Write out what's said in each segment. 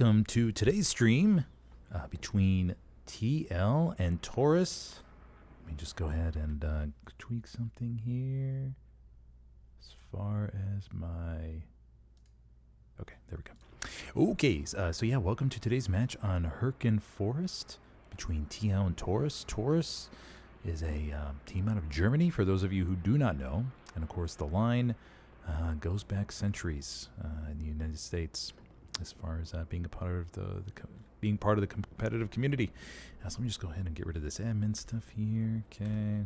Welcome to today's stream between TL and Taurus. Let me just go ahead and tweak something here. As far as my... Okay, there we go. Okay, so yeah, welcome to today's match on Hurtgen Forest between TL and Taurus. Taurus is a team out of Germany, for those of you who do not know. And of course, the line goes back centuries in the United States, as far as being a part of the competitive community. So let me just go ahead and get rid of this admin stuff here. Okay.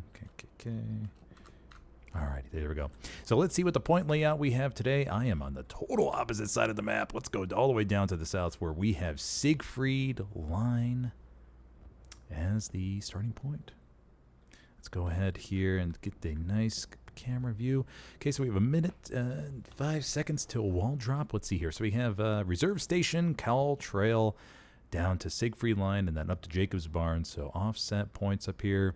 Alrighty, there we go. So let's see what the point layout we have today. I am on the total opposite side of the map. Let's go all the way down to the south, where we have Siegfried Line as the starting point. Let's go ahead here and get a nice camera view. Okay, so we have a minute and 5 seconds till wall drop. Let's see here. So we have Reserve Station, Cowl Trail, down to Siegfried Line, and then up to Jacob's Barn. So offset points up here.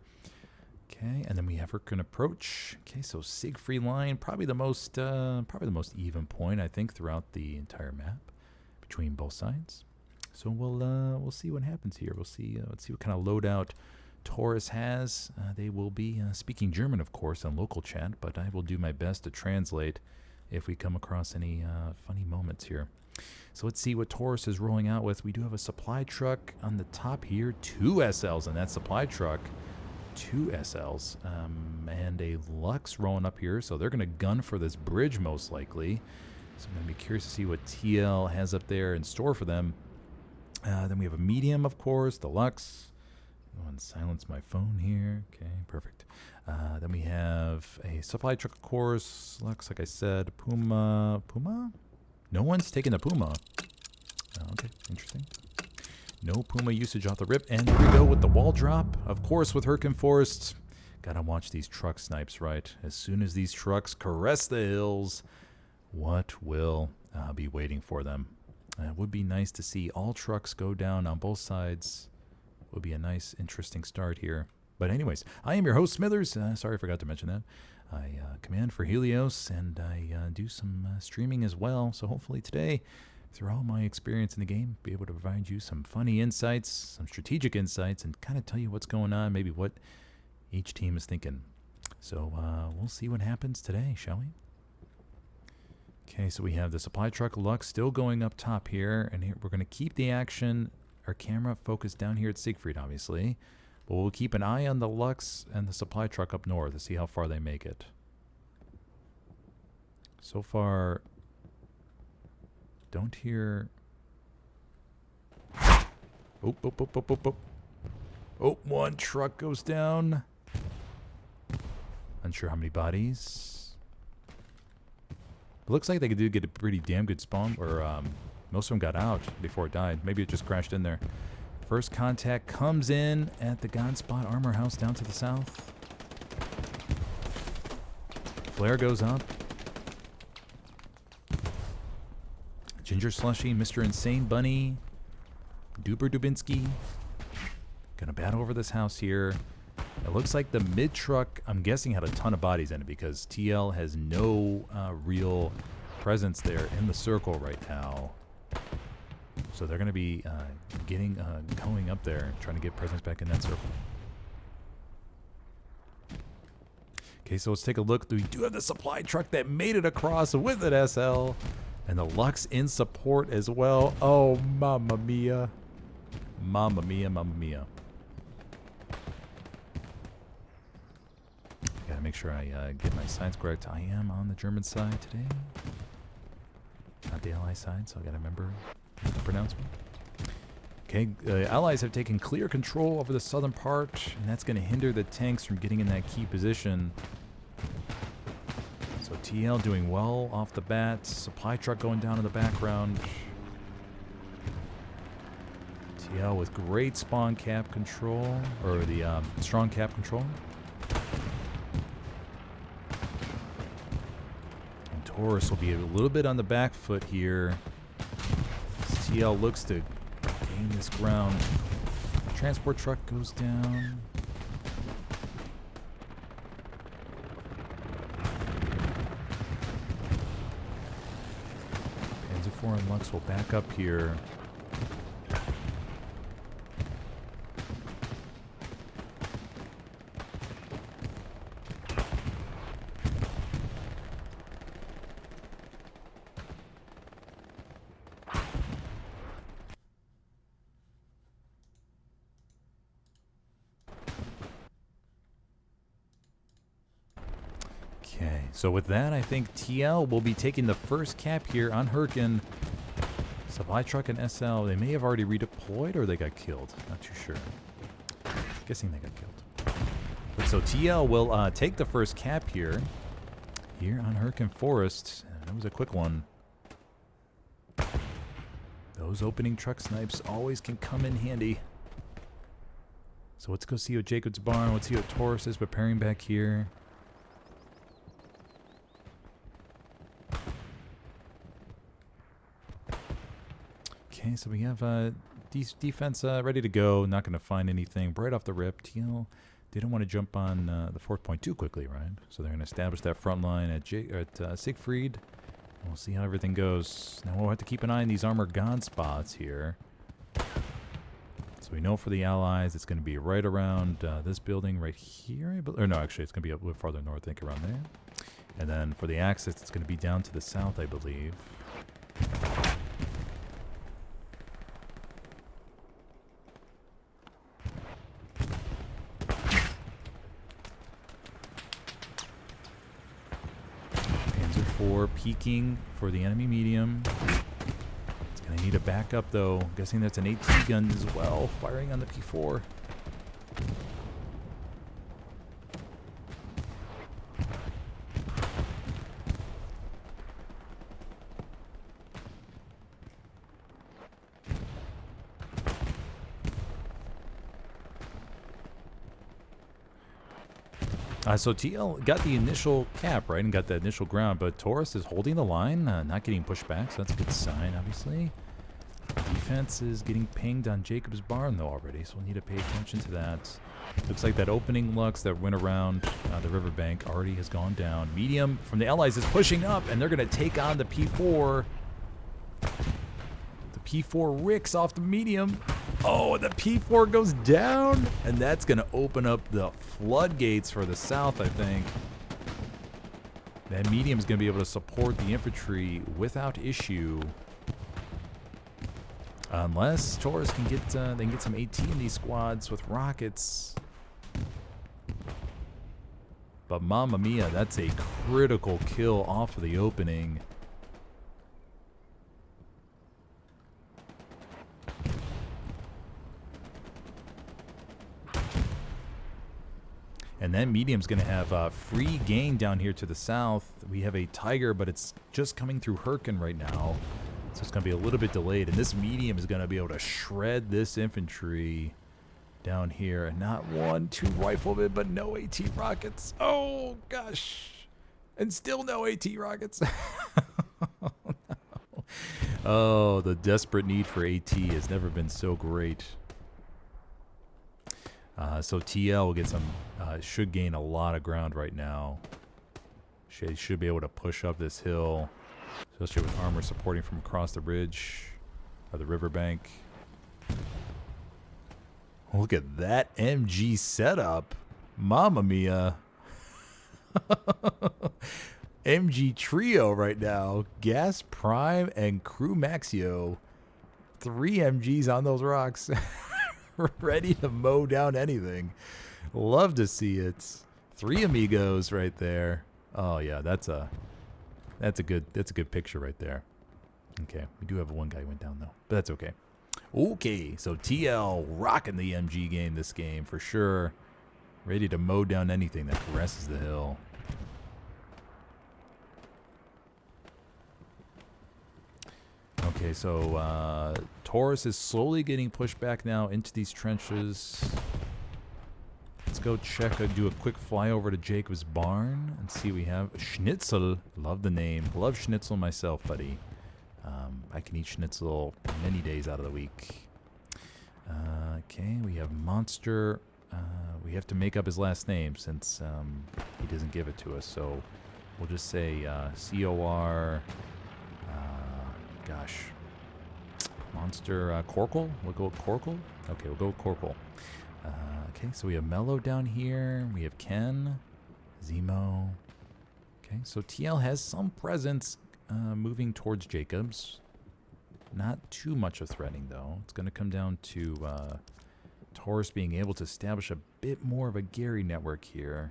Okay, and then we have Hurtgen Approach. Okay, so Siegfried Line, probably the most even point, I think, throughout the entire map between both sides. So we'll see what happens here. Let's see what kind of loadout Taurus has. They will be speaking German, of course, in local chat, but I will do my best to translate if we come across any funny moments here. So let's see what Taurus is rolling out with. We do have a supply truck on the top here, 2 SLs in that supply truck, 2 SLs, and a Lux rolling up here. So they're going to gun for this bridge most likely. So I'm going to be curious to see what TL has up there in store for them. Then we have a medium, of course, the Lux. Go and silence my phone here. Okay, perfect. Then we have a supply truck, of course. Lux, like I said. Puma? No one's taking the Puma. Oh, okay, interesting. No Puma usage off the rip. And here we go with the wall drop. Of course, with Hurtgen Forest. Gotta watch these truck snipes, right? As soon as these trucks caress the hills, what will be waiting for them? It would be nice to see all trucks go down on both sides. Will be a nice, interesting start here. But anyways, I am your host, Smithers. Sorry, I forgot to mention that. I command for Helios, and I do some streaming as well. So hopefully today, through all my experience in the game, be able to provide you some funny insights, some strategic insights, and kind of tell you what's going on, maybe what each team is thinking. So we'll see what happens today, shall we? Okay, so we have the supply truck Lux still going up top here, and here we're going to keep the action, our camera focused down here at Siegfried, obviously, but we'll keep an eye on the Lux and the supply truck up north to see how far they make it. So far, don't hear... Oh, one truck goes down. Unsure how many bodies. It looks like they did get a pretty damn good spawn, or most of them got out before it died. Maybe it just crashed in there. First contact comes in at the Godspot Armor House down to the south. Flare goes up. Ginger Slushy, Mr. Insane Bunny, Duper Dubinsky. Gonna battle over this house here. It looks like the mid truck, I'm guessing, had a ton of bodies in it because TL has no real presence there in the circle right now. So they're going to be going up there, trying to get presence back in that circle. Okay, so let's take a look. We do have the supply truck that made it across with an SL, and the Lux in support as well. Oh, mamma mia. Mamma mia, mamma mia. Gotta make sure I get my sides correct. I am on the German side today, not the Ally side, so I gotta remember the pronouncement. Okay, Allies have taken clear control over the southern part, and that's gonna hinder the tanks from getting in that key position. So TL doing well off the bat. Supply truck going down in the background. TL with great spawn cap control, or the strong cap control. Taurus will be a little bit on the back foot here. TL looks to gain this ground. Transport truck goes down. Panzer IV and Lux will back up here. Okay, so with that, I think TL will be taking the first cap here on Hurtgen. Supply truck and SL, they may have already redeployed or they got killed. Not too sure. Guessing they got killed. But so TL will take the first cap here on Hurtgen Forest. That was a quick one. Those opening truck snipes always can come in handy. So let's go see what Jacob's Barn, let's see what Taurus is preparing back here. Okay, so we have defense ready to go. Not going to find anything right off the rip. TL didn't want to jump on the 4th point too quickly, right? So they're going to establish that front line at Siegfried. We'll see how everything goes. Now we'll have to keep an eye on these armored god spots here. So we know for the allies, it's going to be right around this building right here. Or no, actually, it's going to be a little farther north, I think, around there. And then for the Axis, it's going to be down to the south, I believe. Peeking for the enemy medium. It's going to need a backup though. I'm guessing that's an AT gun as well, firing on the P4. So TL got the initial cap, right, and got the initial ground, but Taurus is holding the line, not getting pushed back, so that's a good sign, obviously. Defense is getting pinged on Jacob's Barn, though, already, so we'll need to pay attention to that. Looks like that opening Lux that went around the riverbank already has gone down. Medium from the Allies is pushing up, and they're going to take on the P4. The P4 ricks off the medium. Oh, the P4 goes down, and that's going to open up the floodgates for the south, I think. That medium is going to be able to support the infantry without issue. Unless Taurus can get, they can get some AT in these squads with rockets. But mamma mia, that's a critical kill off of the opening. And then medium's going to have free gain down here to the south. We have a Tiger, but it's just coming through Hurtgen right now. So it's going to be a little bit delayed. And this medium is going to be able to shred this infantry down here. And not 1, 2 riflemen, but no AT rockets. Oh, gosh. And still no AT rockets. Oh, no. Oh, the desperate need for AT has never been so great. So TL will get some, should gain a lot of ground right now. Should be able to push up this hill, especially with armor supporting from across the ridge or the riverbank. Look at that MG setup. Mamma mia. MG trio right now. Gas Prime and Crew Maxio. 3 MGs on those rocks. Ready to mow down anything. Love to see it. 3 amigos right there. Oh yeah, that's a good picture right there. Okay, we do have one guy who went down though, but that's okay. Okay, so TL rocking the MG game this game for sure. Ready to mow down anything that caresses the hill. Okay, so Taurus is slowly getting pushed back now into these trenches. Let's go check, do a quick flyover to Jacob's Barn and see what we have. Schnitzel, love the name. Love Schnitzel myself, buddy. I can eat Schnitzel many days out of the week. Okay, we have Monster. We have to make up his last name since he doesn't give it to us. So we'll just say COR. Gosh. Monster Corkle? We'll go with Corkle? Okay, we'll go with Corkle. Okay, so we have Mello down here. We have Ken. Zemo. Okay, so TL has some presence moving towards Jacobs. Not too much of threatening, though. It's going to come down to Taurus being able to establish a bit more of a Gary network here.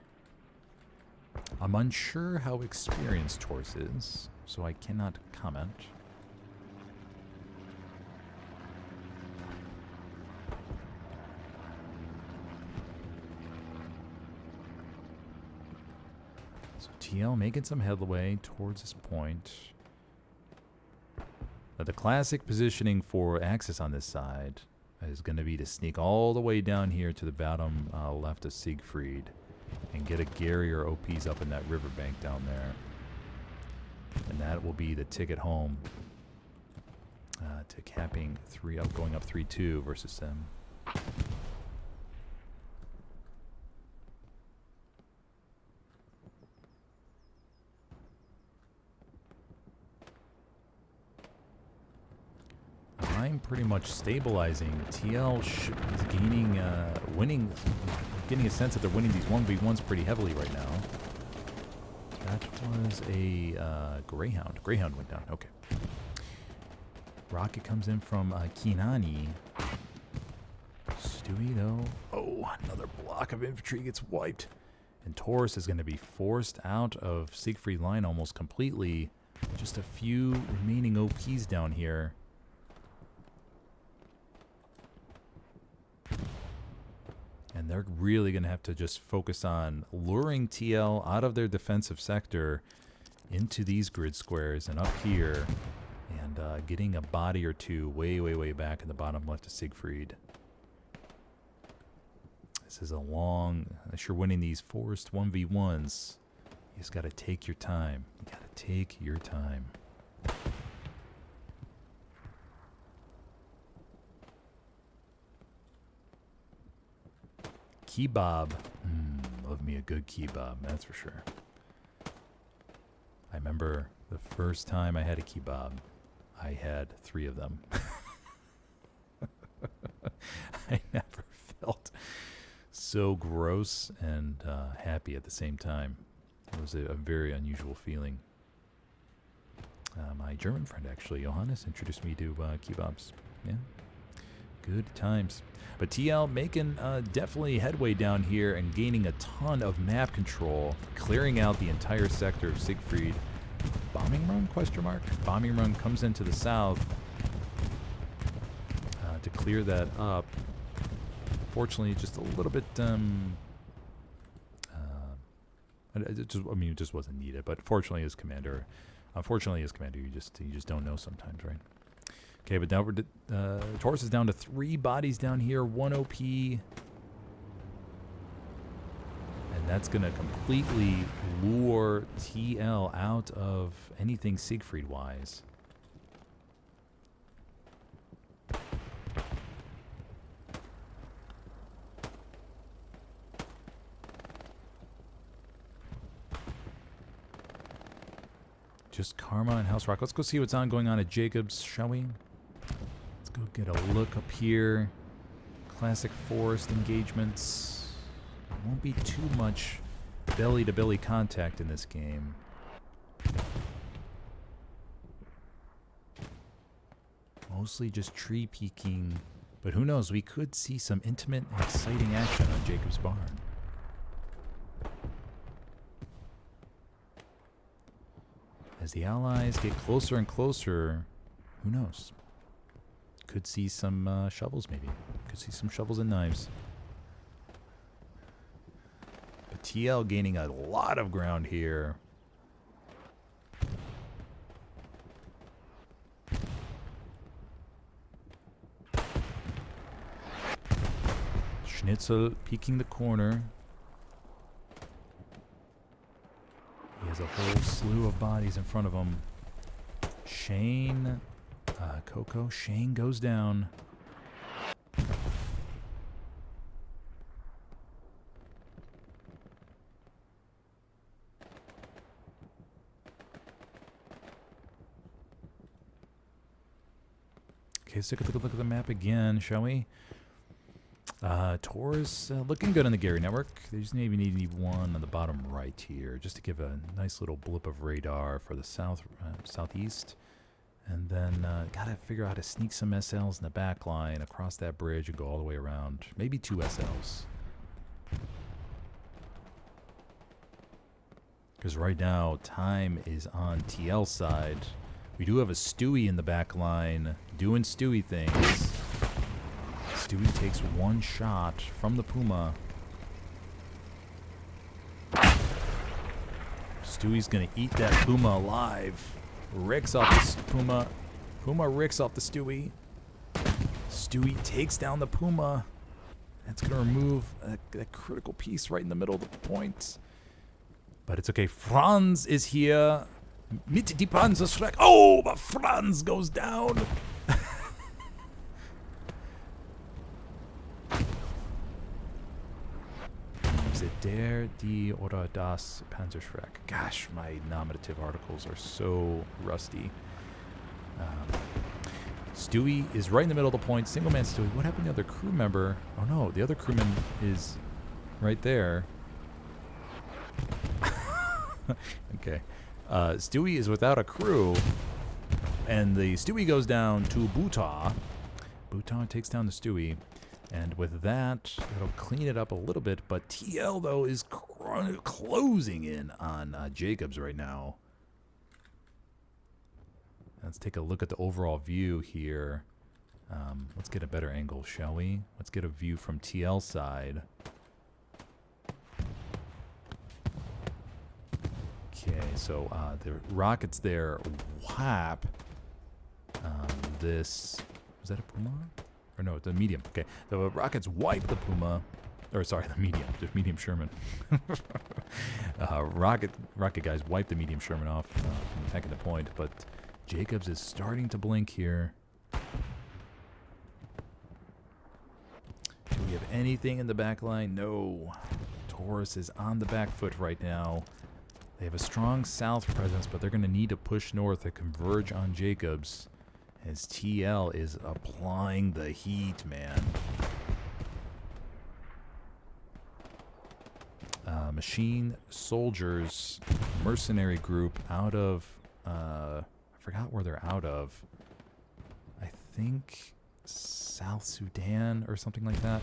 I'm unsure how experienced Taurus is, so I cannot comment. So TL making some headway towards this point. But the classic positioning for Axis on this side is going to be to sneak all the way down here to the bottom left of Siegfried and get a Gary or OPs up in that riverbank down there. And that will be the ticket home to capping going up 3-2 versus them. I'm pretty much stabilizing. TL is gaining, winning, getting a sense that they're winning these 1v1s pretty heavily right now. That was a Greyhound. Greyhound went down. Okay. Rocket comes in from Kinani. Stewie, though. Oh, another block of infantry gets wiped. And Taurus is going to be forced out of Siegfried line almost completely. Just a few remaining OPs down here. And they're really going to have to just focus on luring TL out of their defensive sector into these grid squares and up here and getting a body or two way, way, way back in the bottom left of Siegfried. This is a long, unless you're winning these forced 1v1s, you just got to take your time. You got to take your time. Kebab. Love me a good kebab, that's for sure. I remember the first time I had a kebab, I had 3 of them. I never felt so gross and happy at the same time. It was a very unusual feeling. My German friend, actually, Johannes, introduced me to kebabs. Yeah, good times. But TL making definitely headway down here and gaining a ton of map control, clearing out the entire sector of Siegfried. Bombing run, question mark? Bombing run comes into the south to clear that up. Fortunately, just a little bit, it just wasn't needed. But fortunately, as commander, you just don't know sometimes, right? Okay, but now Taurus is down to 3 bodies down here, 1 OP. And that's going to completely lure TL out of anything Siegfried-wise. Just Karma and House Rock. Let's go see what's going on at Jacobs, shall we? Let's go get a look up here. Classic forest engagements. Won't be too much belly-to-belly contact in this game. Mostly just tree peeking. But who knows, we could see some intimate and exciting action on Jacob's Barn. As the allies get closer and closer, who knows? Could see some shovels, maybe. Could see some shovels and knives. But TL gaining a lot of ground here. Schnitzel peeking the corner. He has a whole slew of bodies in front of him. Shane, Coco, Shane goes down. Okay, let's take a look at the map again, shall we? Taurus looking good on the Gary network. They just maybe need one on the bottom right here, just to give a nice little blip of radar for the southeast. And then gotta figure out how to sneak some SLs in the back line across that bridge and go all the way around. Maybe 2 SLs. Because right now, time is on TL's side. We do have a Stewie in the back line doing Stewie things. Stewie takes one shot from the Puma. Stewie's going to eat that Puma alive. Ricks off the Puma. Puma ricks off the Stewie. Stewie takes down the Puma. That's going to remove a critical piece right in the middle of the point. But it's okay. Franz is here. Mit die Panzerschreck. Oh, but Franz goes down. Is it der, die, oder das Panzerschreck? Gosh, my nominative articles are so rusty. Stewie is right in the middle of the point. Single man Stewie. What happened to the other crew member? Oh no, the other crewman is right there. Okay. Stewie is without a crew, and the Stewie goes down to Buta. Buta takes down the Stewie, and with that, it'll clean it up a little bit, but TL, though, is closing in on Jacobs right now. Let's take a look at the overall view here. Let's get a better angle, shall we? Let's get a view from TL's side. Okay, so the rockets there whap this. Was that a Puma? Or no, the medium. Okay, the rockets wipe the Puma. Or sorry, the medium. The medium Sherman. Rocket guys wipe the medium Sherman off from attacking the point, but Jacobs is starting to blink here. Do we have anything in the back line? No. Taurus is on the back foot right now. They have a strong south presence, but they're going to need to push north to converge on Jacobs as TL is applying the heat, man. Machine Soldiers mercenary group out of, I forgot where they're out of. I think South Sudan or something like that.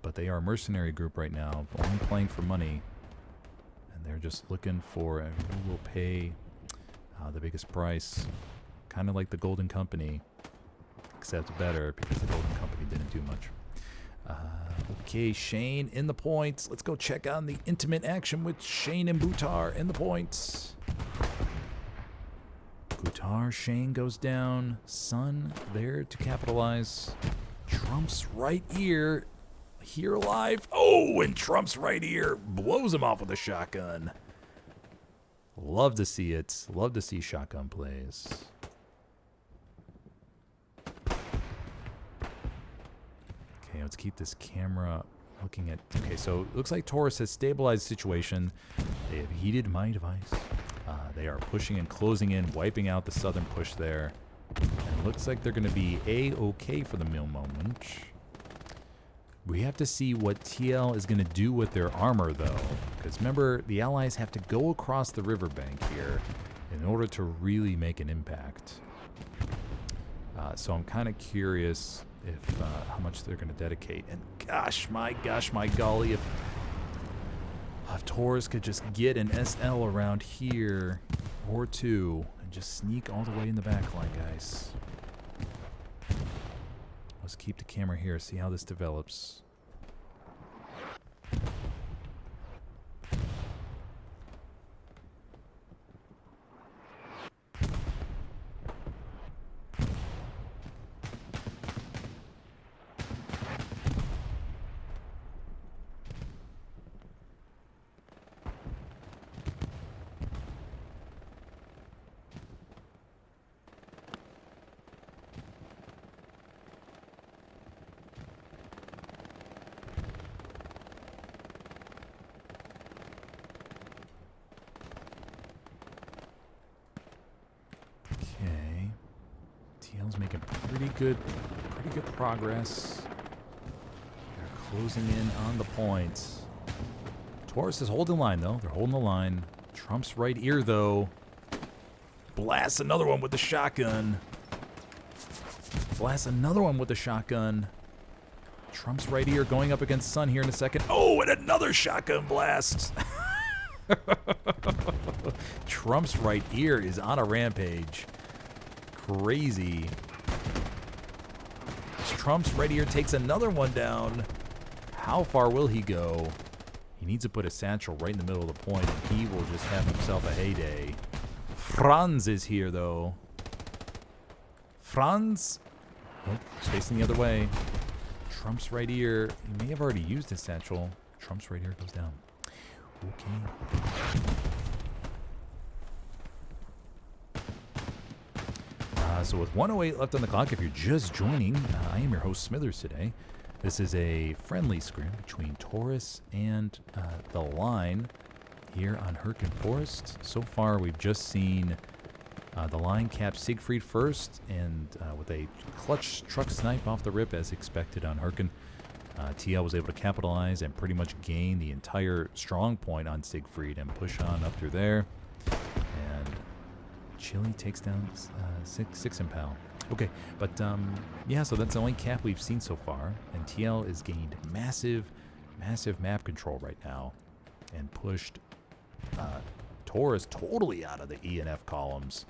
But they are a mercenary group right now, only playing for money. They're just looking for who will pay the biggest price. Kind of like the Golden Company, except better because the Golden Company didn't do much. Okay, Shane in the points. Let's go check on the intimate action with Shane and Butar in the points. Butar, Shane goes down. Sun there to capitalize. Trump's right ear. Here alive. Oh, and Trump's right ear blows him off with a shotgun. Love to see it. Love to see shotgun plays. Okay, let's keep this camera looking at... Okay, so it looks like Taurus has stabilized the situation. They have heeded my advice. They are pushing and closing in, wiping out the southern push there. And it looks like they're going to be A-okay for the moment. We have to see what TL is going to do with their armor, though. Because remember, the Allies have to go across the riverbank here in order to really make an impact. So I'm kind of curious if how much they're going to dedicate. And gosh, my golly, if Taurus could just get an SL around here or two and just sneak all the way in the back line, guys. Let's keep the camera here, see how this develops. Making pretty good progress. They're closing in on the points. Taurus is holding the line, though. They're holding the line. Trump's right ear, though. Blasts another one with the shotgun. Blasts another one with the shotgun. Trump's right ear going up against Sun here in a second. Oh, and another shotgun blast. Trump's right ear is on a rampage. Crazy. Trump's right ear takes another one down. How far will he go? He needs to put a satchel right in the middle of the point, and he will just have himself a heyday. Franz is here, though. Franz? Oh, he's facing the other way. Trump's right ear. He may have already used his satchel. Trump's right ear goes down. Okay. So with 1:08 left on the clock, if you're just joining, I am your host, Smithers, today. This is a friendly scrim between Taurus and the line here on Hurtgen Forest. So far, we've just seen the line cap Siegfried first, and with a clutch truck snipe off the rip as expected on Hurtgen. TL was able to capitalize and pretty much gain the entire strong point on Siegfried and push on up through there. And Chile takes down six Impal. Okay, but yeah, so that's the only cap we've seen so far. And TL has gained massive map control right now and pushed Taurus totally out of the E and F columns.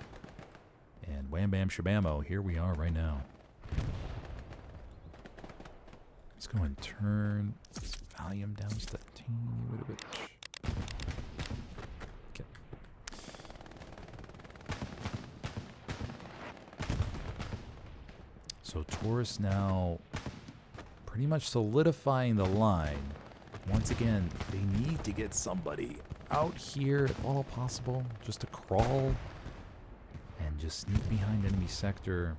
And wham bam shabamo, here we are right now. Let's go and turn this volume down just a teeny little bit. Okay. So Taurus now pretty much solidifying the line. Once again, they need to get somebody out here, if all possible, just to crawl and just sneak behind enemy sector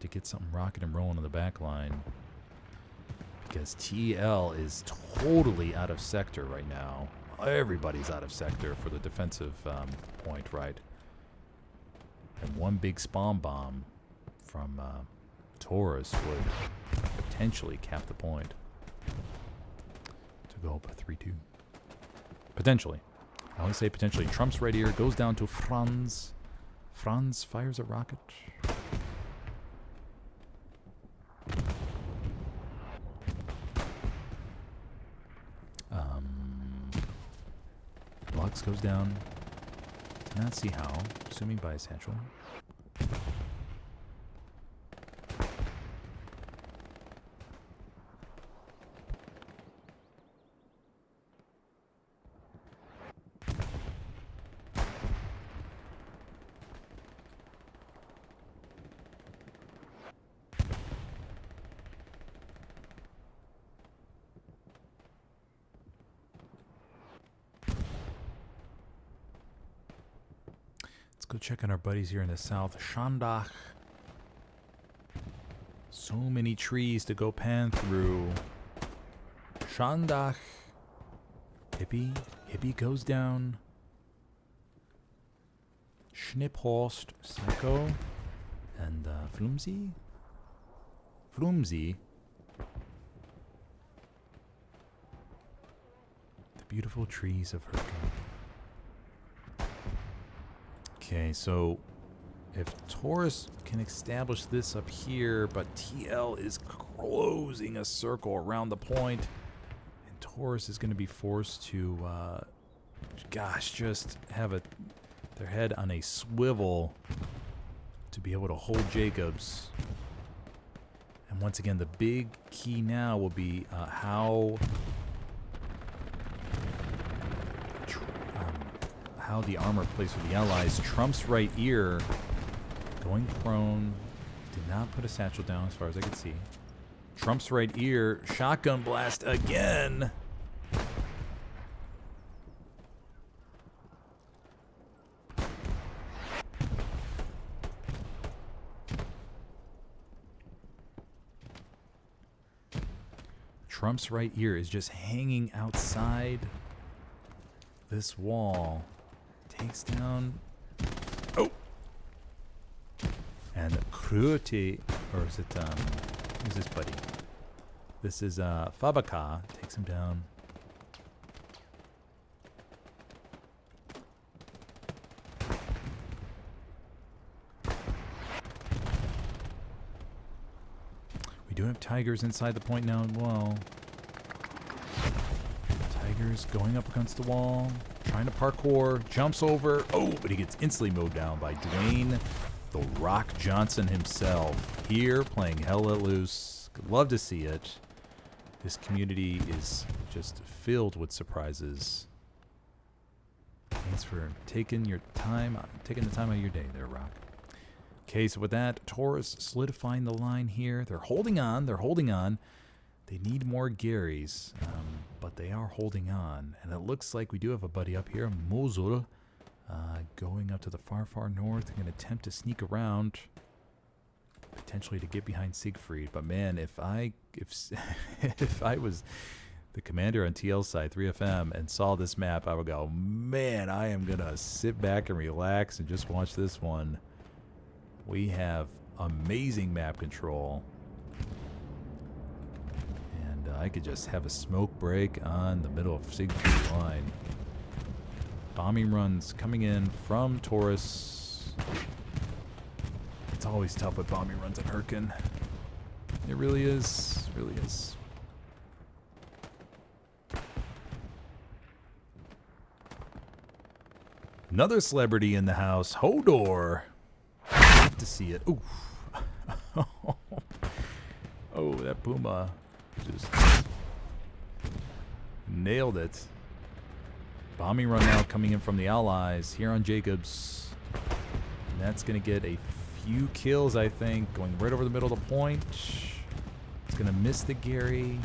to get something rocking and rolling in the back line. Because TL is totally out of sector right now. Everybody's out of sector for the defensive point, right? And one big spawn bomb from Taurus would potentially cap the point to go up a 3-2. Potentially. I only say potentially. Trump's right ear goes down to Franz. Franz fires a rocket. Lux goes down. Do not see how. Assuming by a satchel. Go check on our buddies here in the south. Schandach. So many trees to go pan through. Schandach. Hippie goes down. Schnipphorst. Psycho. And Flumsy. The beautiful trees of Hurtgen. Okay, so if Taurus can establish this up here, but TL is closing a circle around the point, and Taurus is going to be forced to, just have their head on a swivel to be able to hold Jacobs. And once again, the big key now will be how the armor plays for the allies. Trump's right ear going prone. Did not put a satchel down as far as I could see. Trump's right ear. Shotgun blast again. Trump's right ear is just hanging outside this wall. Takes down. Oh! And Krute, or is it, who's this buddy? This is, Fabaka, takes him down. We do have Tigers inside the point now as well. Tigers going up against the wall. Trying to parkour, jumps over. Oh, but he gets instantly mowed down by Dwayne The Rock Johnson himself. Here, playing hell let loose. Love to see it. This community is just filled with surprises. Thanks for taking the time out of your day there, Rock. Okay, so with that, Taurus solidifying the line here. They're holding on. They need more Garys, but they are holding on. And it looks like we do have a buddy up here, Mosul, going up to the far, far north. They're going to attempt to sneak around, potentially to get behind Siegfried. But man, if I was the commander on TL side 3FM and saw this map, I would go, man, I am going to sit back and relax and just watch this one. We have amazing map control. And I could just have a smoke break on the middle of Siegfried's line. Bombing runs coming in from Taurus. It's always tough with bombing runs at Hurtgen. It really is. It really is. Another celebrity in the house, Hodor. Love to see it. Ooh. Oh, that Puma just nailed it. Bombing run now coming in from the allies here on Jacobs. And that's going to get a few kills, I think. Going right over the middle of the point. It's going to miss the Gary.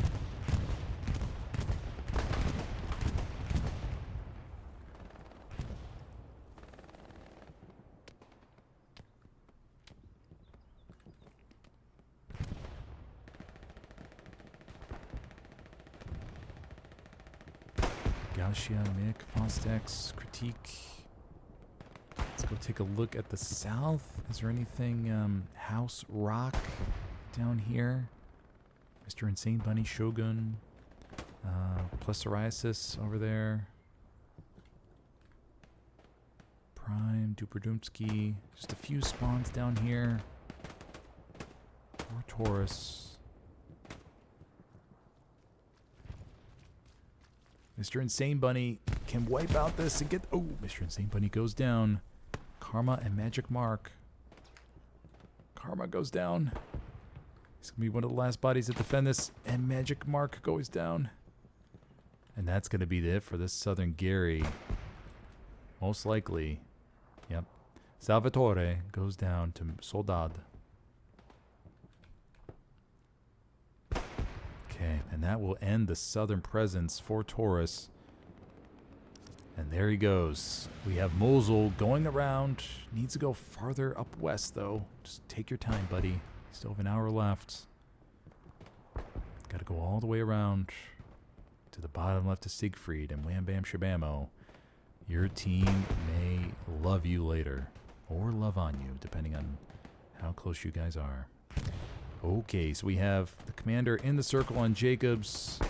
Gauchia, Mick, Fostex, Critique. Let's go take a look at the south. Is there anything House Rock down here? Mr. Insane Bunny, Shogun, plus psoriasis over there. Prime, Duperdumsky. Just a few spawns down here. Or Taurus. Mr. Insane Bunny can wipe out this and get... Oh, Mr. Insane Bunny goes down. Karma and Magic Mark. Karma goes down. He's going to be one of the last bodies to defend this. And Magic Mark goes down. And that's going to be it for this Southern Gary. Most likely. Yep. Salvatore goes down to Soldad. Okay, and that will end the southern presence for Taurus. And there he goes. We have Mosul going around. Needs to go farther up west, though. Just take your time, buddy. Still have an hour left. Got to go all the way around to the bottom left of Siegfried. And wham bam shabamo. Your team may love you later. Or love on you, depending on how close you guys are. Okay, so we have the commander in the circle on Jacobs.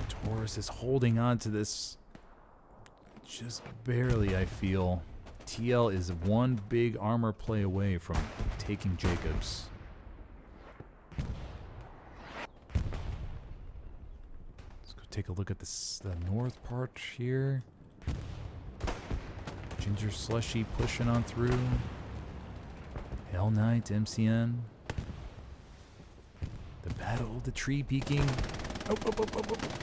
Taurus is holding on to this just barely, I feel. TL is one big armor play away from taking Jacobs. Take a look at this, the north part here. Ginger Slushy pushing on through. Hell Knight, MCN. The Battle of the Tree peeking. Oh.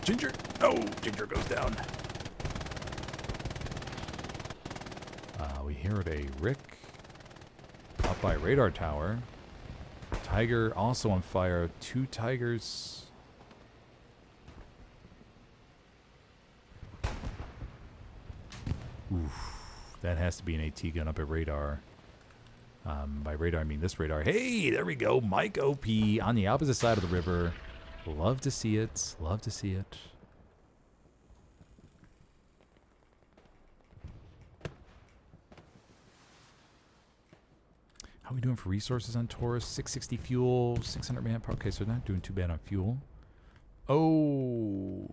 Ginger. Oh, Ginger goes down. We heard a Rick up by radar tower. Tiger also on fire. Two Tigers. Oof, that has to be an AT gun up at radar. By radar, I mean this radar. Hey, there we go. Mike OP on the opposite side of the river. Love to see it. Love to see it. How are we doing for resources on Taurus? 660 fuel, 600 manpower. Okay, so not doing too bad on fuel. Oh,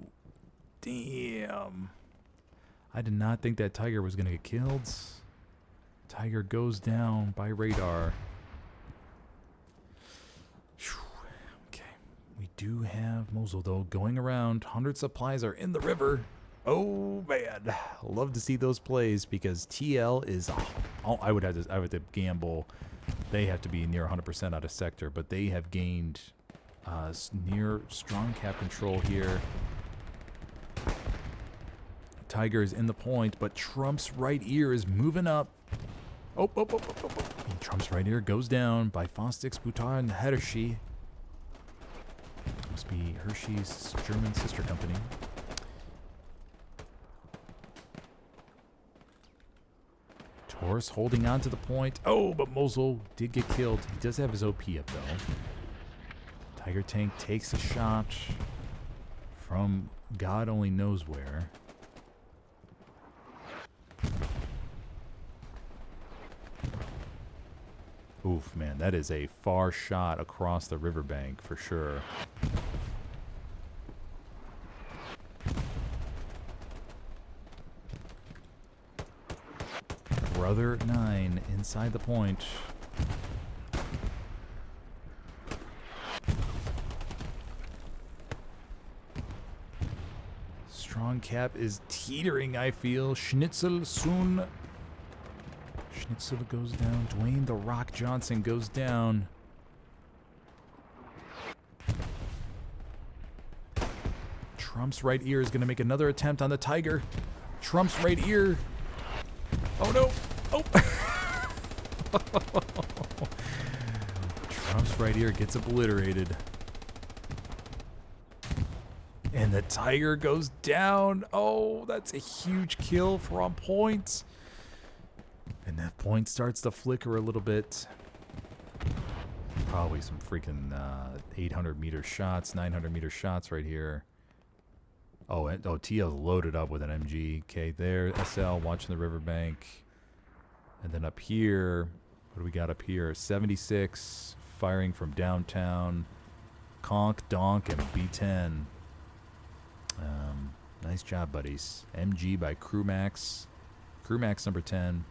damn. I did not think that Tiger was going to get killed. Tiger goes down by radar. Okay. We do have Mosul, though, going around. 100 supplies are in the river. Oh, man. Love to see those plays because TL is... I would have to gamble. They have to be near 100% out of sector, but they have gained near strong cap control here. Tiger is in the point, but Trump's right ear is moving up. Oh. And Trump's right ear goes down by Fostix, Butar, and Hershey. Must be Hershey's German sister company. Taurus holding on to the point. Oh, but Mosul did get killed. He does have his OP up, though. Tiger Tank takes a shot from God only knows where. Oof, man, that is a far shot across the riverbank for sure. Brother 9 inside the point. Strong cap is teetering, I feel. Schnitzel soon. Schnitzel goes down. Dwayne the Rock Johnson goes down. Trump's right ear is going to make another attempt on the Tiger. Trump's right ear. Oh, no. Oh. Trump's right ear gets obliterated. And the Tiger goes down. Oh, that's a huge kill for On Point. And that point starts to flicker a little bit. Probably some freaking 800-meter shots, 900-meter shots right here. Oh, TL's loaded up with an MG. Okay, there, SL watching the riverbank. And then up here, what do we got up here? 76, firing from downtown. Conk, Donk, and B10. Nice job, buddies. MG by Crewmax. Crewmax number 10.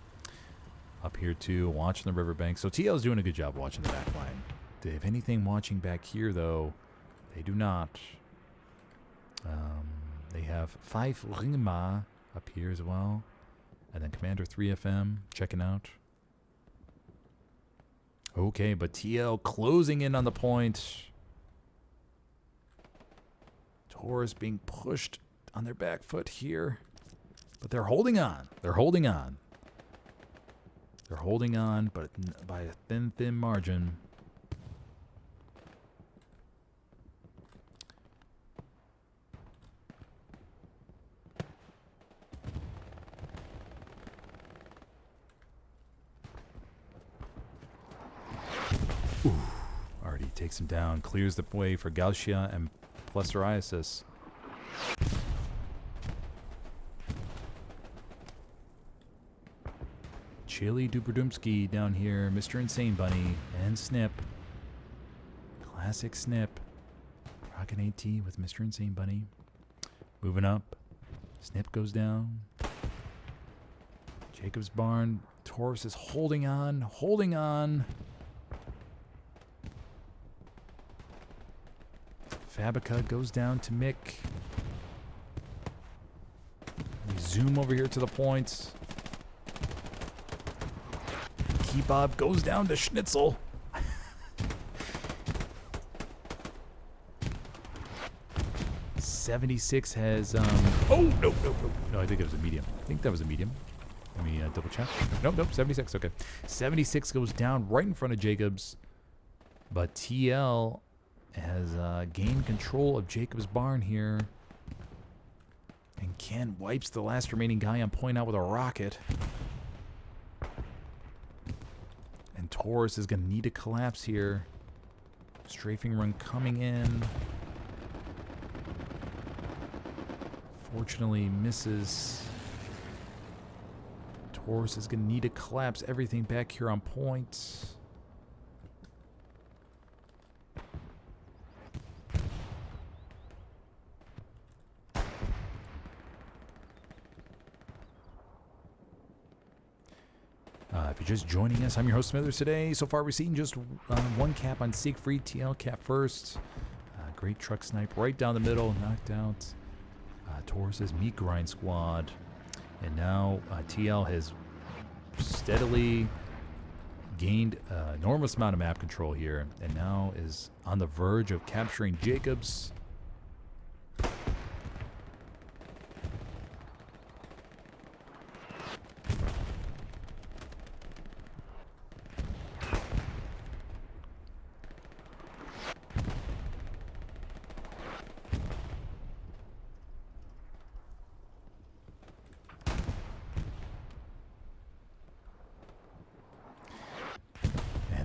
Up here, too, watching the riverbank. So TL's doing a good job watching the back line. They have anything watching back here, though? They do not. They have 5 Ringma up here as well. And then Commander 3FM checking out. Okay, but TL closing in on the point. Taurus being pushed on their back foot here. But they're holding on. They're holding on. They're holding on, but by a thin margin. Ooh, already takes him down, clears the way for Gauchia and Plesteriasis. Chili Duberdumski down here, Mr. Insane Bunny, and Snip. Classic Snip. Rockin' AT with Mr. Insane Bunny. Moving up. Snip goes down. Jacob's Barn. Taurus is holding on, holding on. Fabica goes down to Mick. We zoom over here to the points. Kebab goes down to Schnitzel. 76 has, oh, no, I think it was a medium. I think that was a medium. Let me double check. Nope, 76, okay. 76 goes down right in front of Jacobs. But TL has gained control of Jacob's Barn here. And Ken wipes the last remaining guy on point out with a rocket. And Taurus is going to need to collapse here. Strafing run coming in. Fortunately misses. Taurus is going to need to collapse everything back here on point. If you're just joining us, I'm your host Smithers today. So far we've seen just one cap on Siegfried, TL cap first. Great truck snipe right down the middle, knocked out Taurus's meat grind squad. And now TL has steadily gained an enormous amount of map control here, and now is on the verge of capturing Jacobs.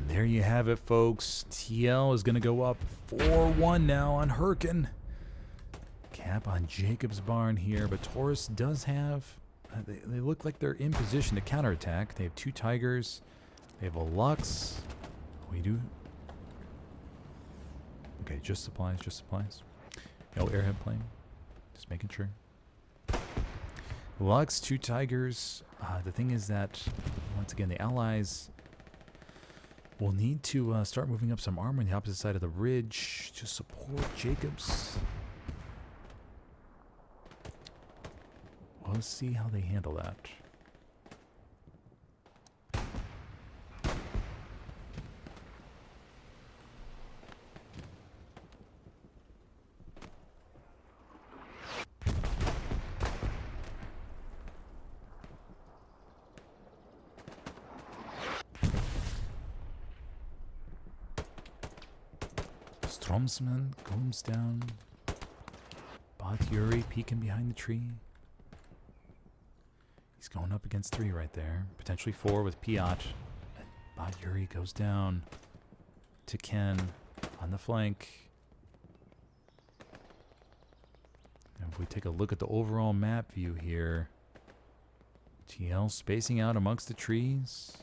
There you have it, folks. TL is going to go up 4-1 now on Hurtgen. Cap on Jacob's barn here, but Taurus does have... They look like they're in position to counterattack. They have 2 Tigers. They have a Lux. We do... Okay, just supplies, just supplies. No airhead plane. Just making sure. Lux, 2 Tigers. The thing is that, once again, the allies... We'll need to start moving up some armor on the opposite side of the ridge to support Jacobs. Well, let's see how they handle that. Stromsman comes down. Yuri peeking behind the tree. He's going up against 3 right there. Potentially 4 with Piot. Yuri goes down to Ken on the flank. And if we take a look at the overall map view here, TL spacing out amongst the trees.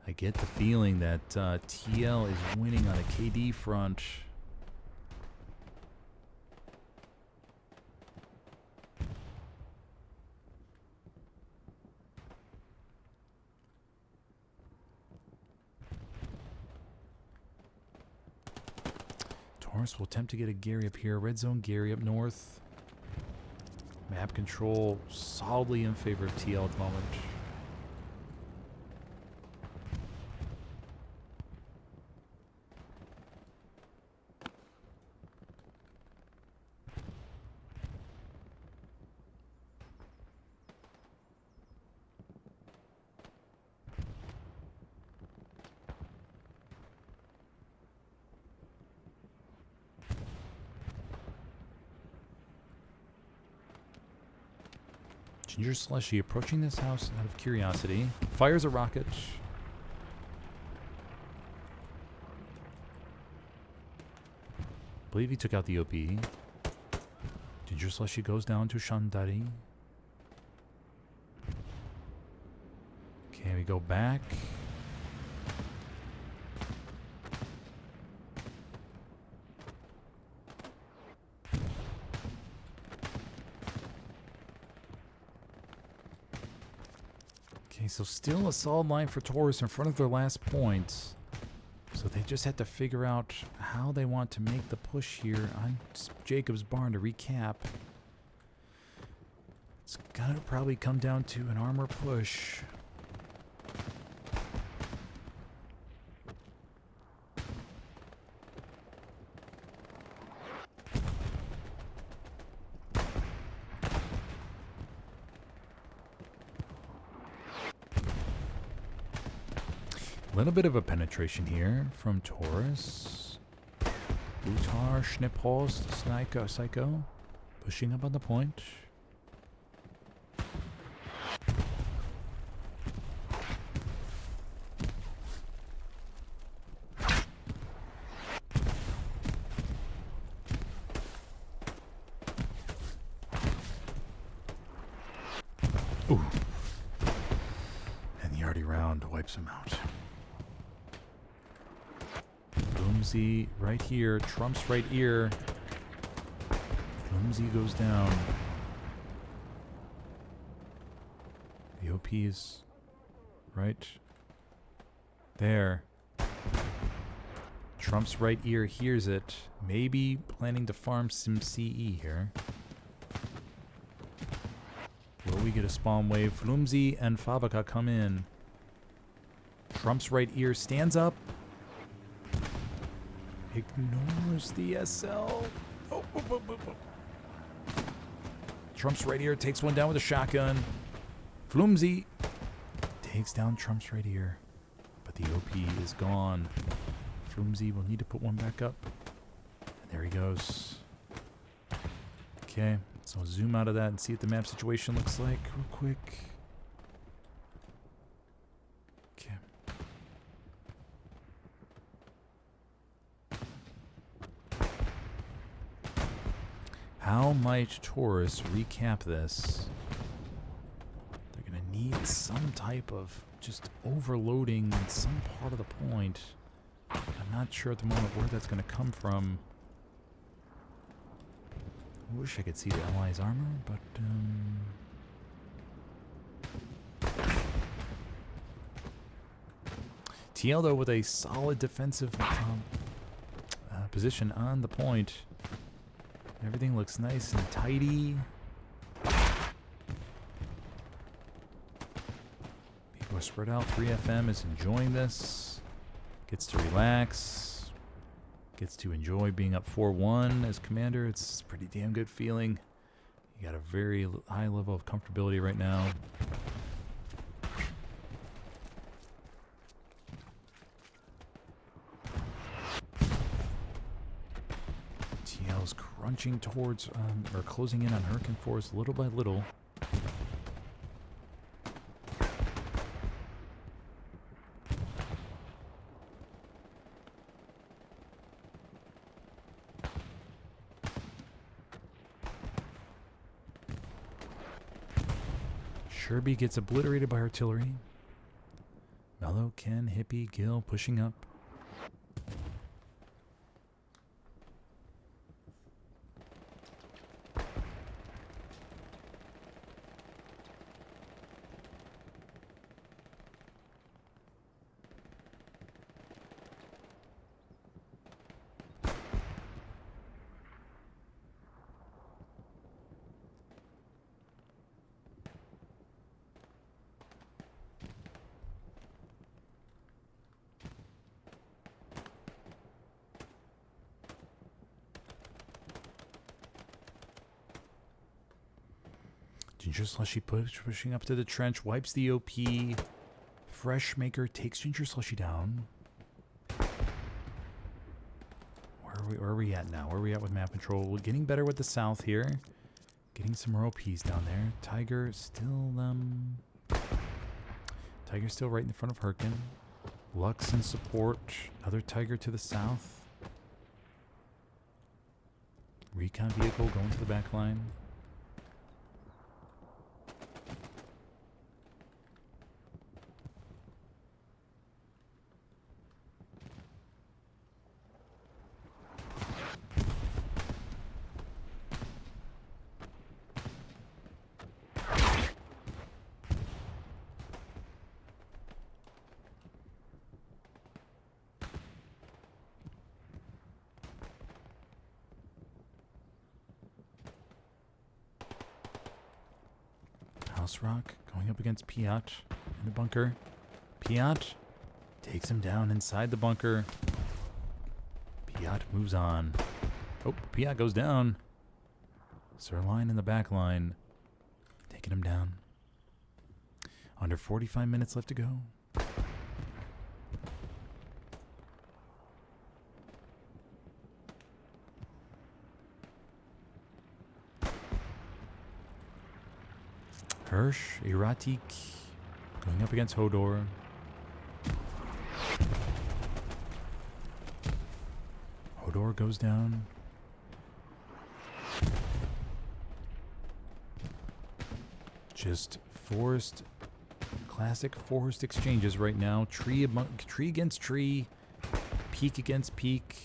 I get the feeling that TL is winning on a KD front. Taurus will attempt to get a Gary up here. Red zone Gary up north. Map control solidly in favor of TL at the moment. Ginger Slushy approaching this house out of curiosity. Fires a rocket. Believe he took out the OP. Ginger Slushy goes down to Shandari. Okay, we go back. Okay, so still a solid line for Taurus in front of their last point. So they just have to figure out how they want to make the push here on Jacob's barn to recap. It's gonna probably come down to an armor push. A little bit of a penetration here from Taurus. Utar, Schnippholst, Psycho, pushing up on the point. Ooh. And the arty round wipes him out. Bloomsy right here. Trump's right ear. Bloomsy goes down. The OP is right there. Trump's right ear hears it. Maybe planning to farm some CE here. Will we get a spawn wave? Flumsy and Fabrica come in. Trump's right ear stands up. Ignores the SL. Trump's right ear takes one down with a shotgun. Flumsy takes down Trump's right ear. But the OP is gone. Flumsy will need to put one back up. And there he goes. Okay, so I'll zoom out of that and see what the map situation looks like real quick. Okay. How might Taurus recap this? They're going to need some type of just overloading in some part of the point. I'm not sure at the moment where that's going to come from. I wish I could see the allies' armor, but TL though with a solid defensive position on the point. Everything looks nice and tidy. People are spread out. 3FM is enjoying this. Gets to relax. Gets to enjoy being up 4-1 as commander. It's a pretty damn good feeling. You got a very high level of comfortability right now. TL's crunching towards, or closing in on Hurtgen force little by little. Sherby gets obliterated by artillery. Mellow, Ken, Hippie, Gil pushing up. Ginger Slushy pushing up to the trench, wipes the OP. Fresh Maker takes Ginger Slushy down. Where are we at now? Where are we at with map control? We're getting better with the south here. Getting some more OPs down there. Tiger's still right in front of Hurtgen. Lux in support. Another Tiger to the south. Recon vehicle going to the back line. House Rock going up against Piat in the bunker. Piat takes him down inside the bunker. Piat moves on. Oh, Piat goes down. Sirline in the back line. Taking him down. Under 45 minutes left to go. Hirsch, Erratic, going up against Hodor. Hodor goes down. Just forest, classic forest exchanges right now. Tree against tree, peak against peak.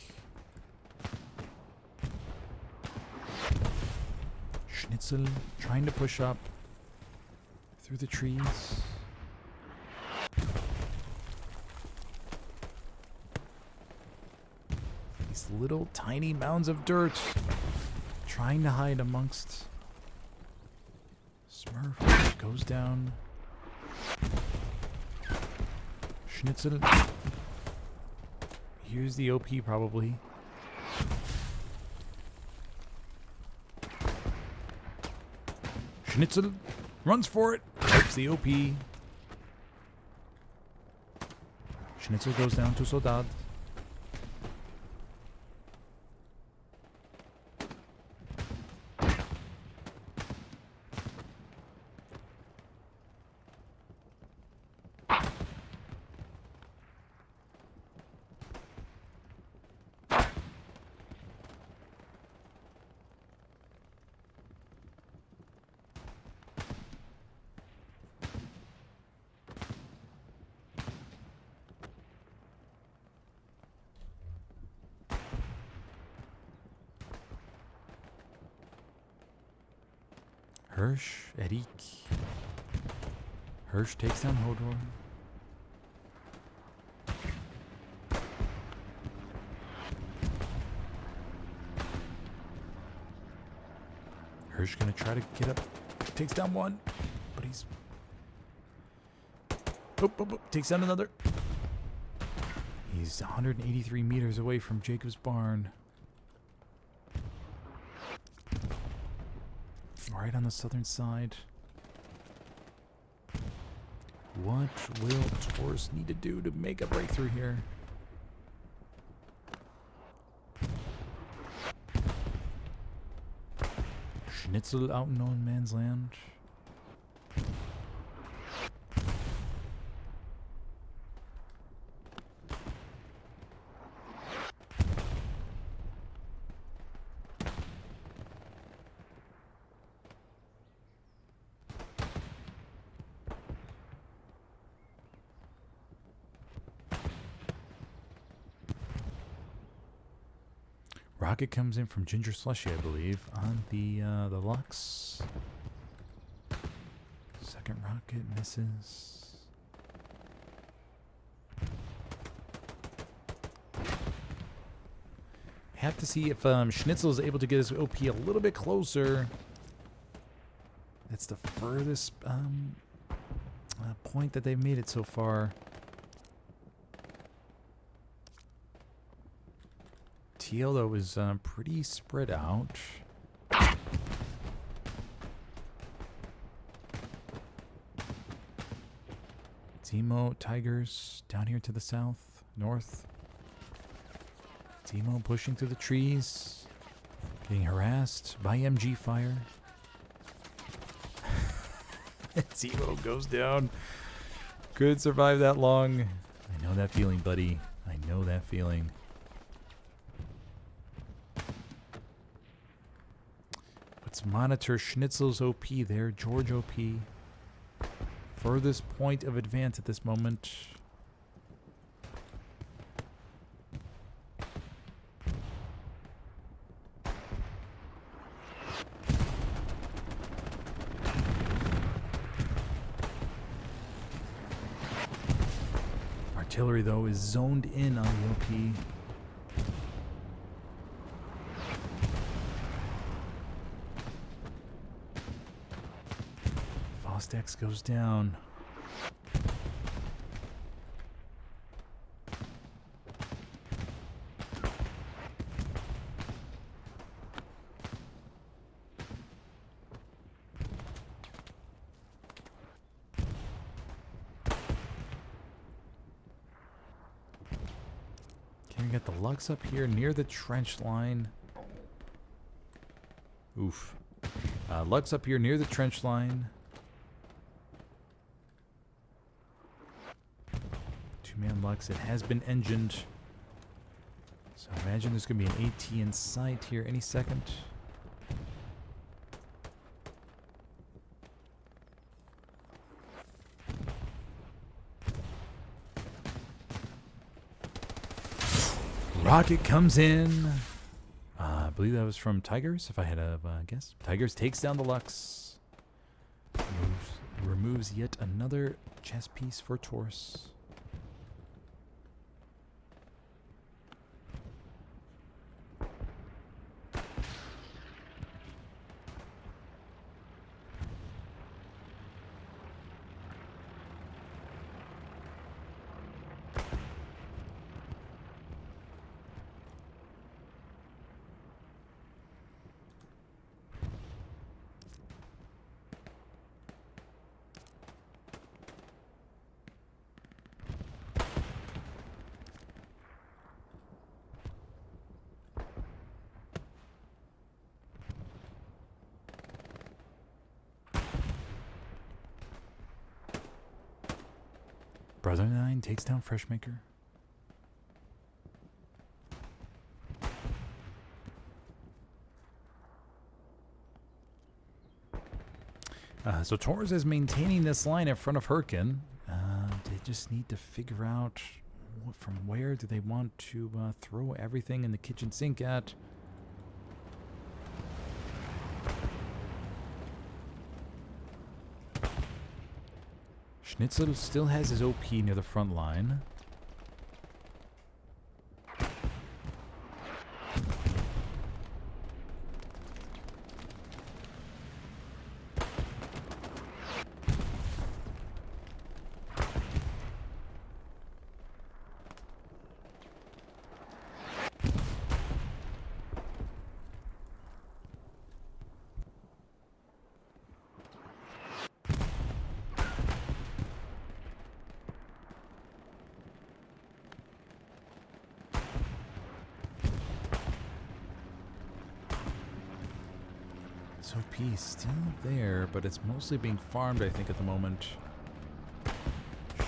Schnitzel trying to push up through the trees. These little tiny mounds of dirt trying to hide amongst. Smurf goes down. Schnitzel. Here's the OP probably. Schnitzel runs for it. Helps the OP. Schnitzel goes down to Soldad. Eric. Hirsch takes down Hodor. Hirsch gonna try to get up. Takes down one, but he's... Takes down another. He's 183 meters away from Jacob's barn. Right on the southern side. What will Taurus need to do to make a breakthrough here? Schnitzel out in no man's land. Rocket comes in from Ginger Slushy, I believe, on the Lux. Second rocket misses. Have to see if Schnitzel is able to get his OP a little bit closer. That's the furthest point that they've made it so far. TL, though, is pretty spread out. Zemo, Tigers, down here to the south, north. Zemo pushing through the trees, getting harassed by MG fire. Zemo goes down. Could survive that long. I know that feeling, buddy. I know that feeling. Let's monitor Schnitzel's OP there. George OP. Furthest point of advance at this moment. Artillery, though, is zoned in on the OP. Fostex goes down. Can we get the Lux up here near the trench line? Oof. Lux up here near the trench line. Two-man Lux. It has been engined. So I imagine there's going to be an AT in sight here any second. Rocket comes in. I believe that was from Tigers, if I had a guess. Tigers takes down the Lux. Removes yet another chess piece for Taurus. Brother 9 takes down Freshmaker. So Taurus is maintaining this line in front of Hurtgen. They just need to figure out from where do they want to throw everything in the kitchen sink at. Schnitzel still has his OP near the front line. OP still there, but it's mostly being farmed, I think, at the moment.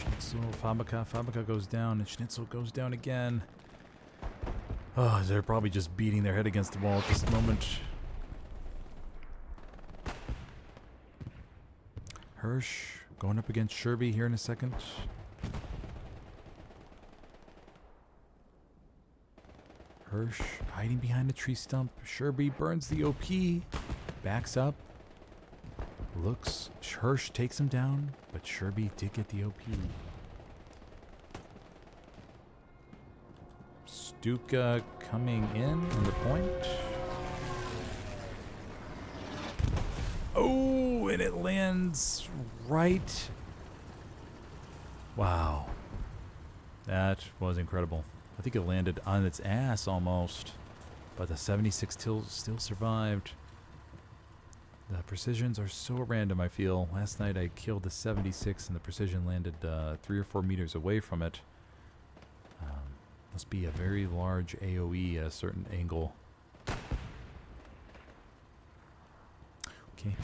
Schnitzel, Fabrica goes down, and Schnitzel goes down again. Oh, they're probably just beating their head against the wall at this moment. Hirsch going up against Sherby here in a second. Hirsch hiding behind the tree stump. Sherby burns the OP. Backs up. Looks. Hirsch takes him down, but Sherby did get the OP. Stuka coming in on the point. Oh, and it lands right. Wow. That was incredible. I think it landed on its ass almost, but the 76 still survived. The precisions are so random, I feel. Last night I killed the 76 and the precision landed 3 or 4 meters away from it. Must be a very large AoE at a certain angle. Okay.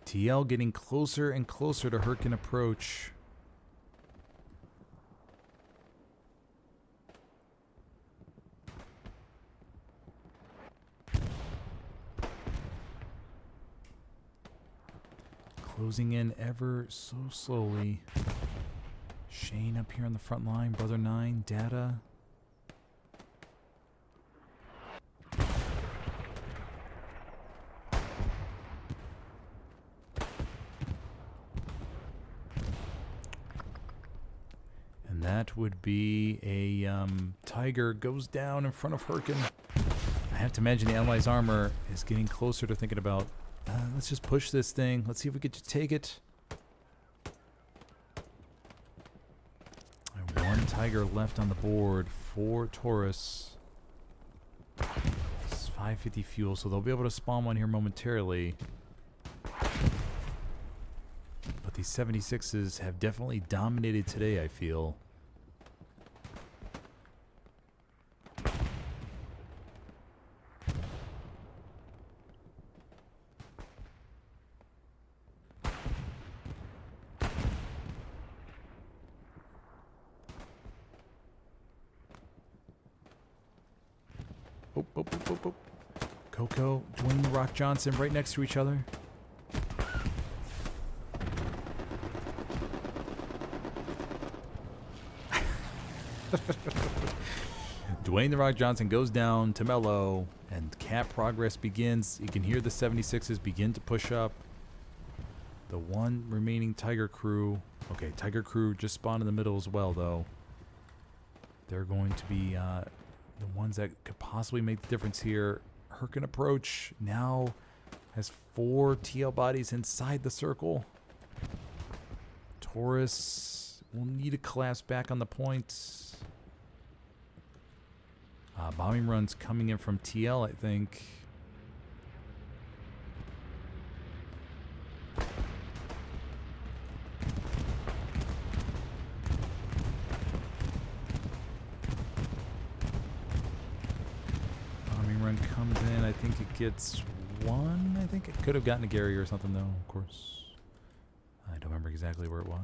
TL getting closer and closer to Hurtgen approach. Closing in ever so slowly. Shane up here on the front line. Brother 9, Data. That would be a Tiger goes down in front of Hurtgen. I have to imagine the Allies' armor is getting closer to thinking about, let's just push this thing. Let's see if we get to take it. One Tiger left on the board for Taurus. It's 550 fuel, so they'll be able to spawn one here momentarily. But these 76s have definitely dominated today, I feel. Coco, Dwayne The Rock Johnson right next to each other. Dwayne The Rock Johnson goes down to Mello, and cap progress begins. You can hear the 76s begin to push up. The one remaining Tiger Crew. Okay, Tiger Crew just spawned in the middle as well, though. They're going to be the ones that could possibly make the difference here. Hurtgen approach now has 4 TL bodies inside the circle. Taurus will need to collapse back on the point. Bombing runs coming in from TL, I think. Bombing run comes in. I think it gets 1. I think it could have gotten a Gary or something, though, of course. I don't remember exactly where it was.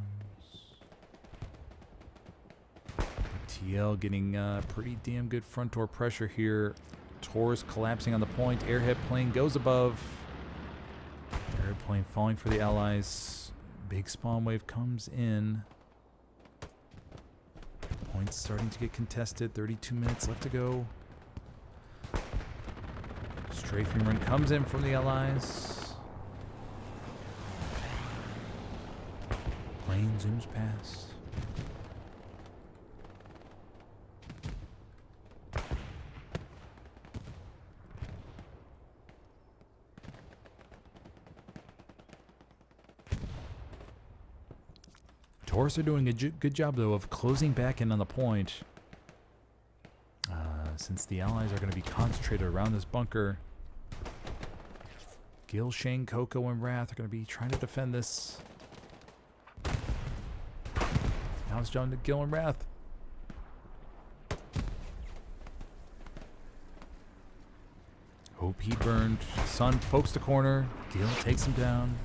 TL getting pretty damn good front door pressure here. Taurus collapsing on the point. Airhead plane goes above. Airhead plane falling for the allies. Big spawn wave comes in. Point's starting to get contested. 32 minutes left to go. Strafing run comes in from the allies. Plane zooms past. Taurus are doing a good job, though, of closing back in on the point. Since the allies are going to be concentrated around this bunker. Gil, Shane, Coco, and Wrath are going to be trying to defend this. Now it's down to Gil and Wrath. OP burned. Sun pokes the corner. Gil takes him down.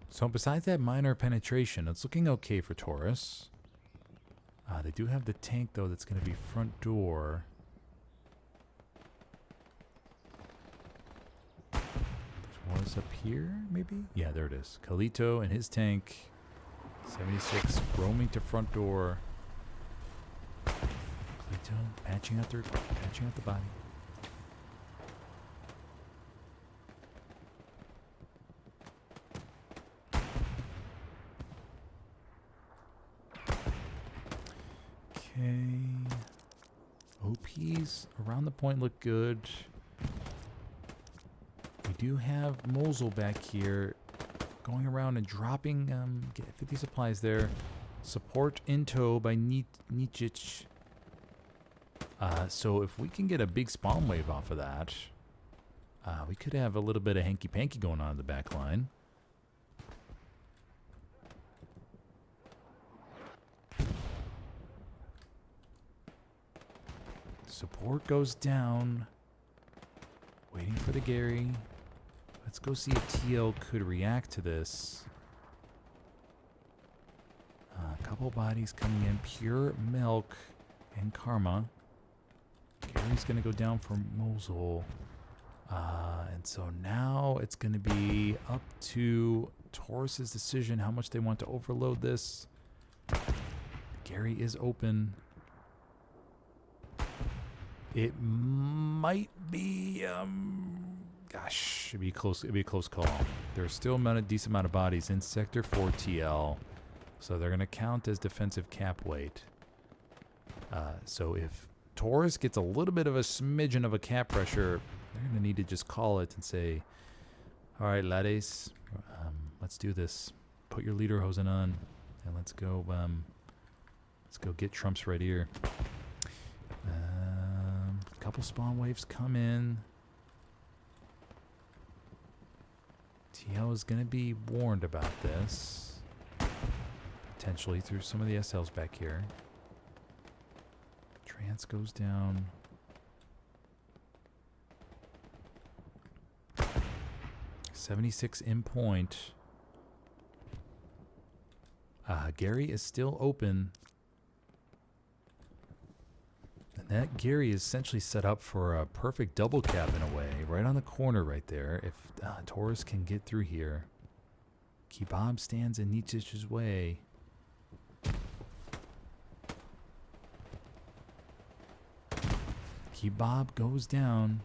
So besides that minor penetration, it's looking okay for Taurus. They do have the tank, though, that's going to be front door. It was up here, maybe? Yeah, there it is. Kalito and his tank. 76 roaming to front door. Kalito patching out the body. Okay. OPs around the point look good. We do have Mosul back here going around and dropping 50 supplies there. Support in tow by Nichich. So if we can get a big spawn wave off of that, we could have a little bit of hanky-panky going on in the back line. Support goes down. Waiting for the Gary. Let's go see if TL could react to this. A couple bodies coming in. Pure Milk and Karma. Gary's going to go down for Mosul. And so now it's going to be up to Taurus's decision how much they want to overload this. Gary is open. It might be, gosh, it'd be close. It'd be a close call. There's still a decent amount of bodies in Sector 4 TL, so they're going to count as defensive cap weight. So if Taurus gets a little bit of a smidgen of a cap pressure, they're going to need to just call it and say, all right, ladies, let's do this. Put your leader hosen on, and let's go get Trumps right here. Couple spawn waves come in. TL is going to be warned about this. Potentially through some of the SLs back here. Trance goes down. $76 in point. Gary is still open. And that Gary is essentially set up for a perfect double cap in a way. Right on the corner right there. If Taurus can get through here. Kebab stands in Nietzsche's way. Kebab goes down.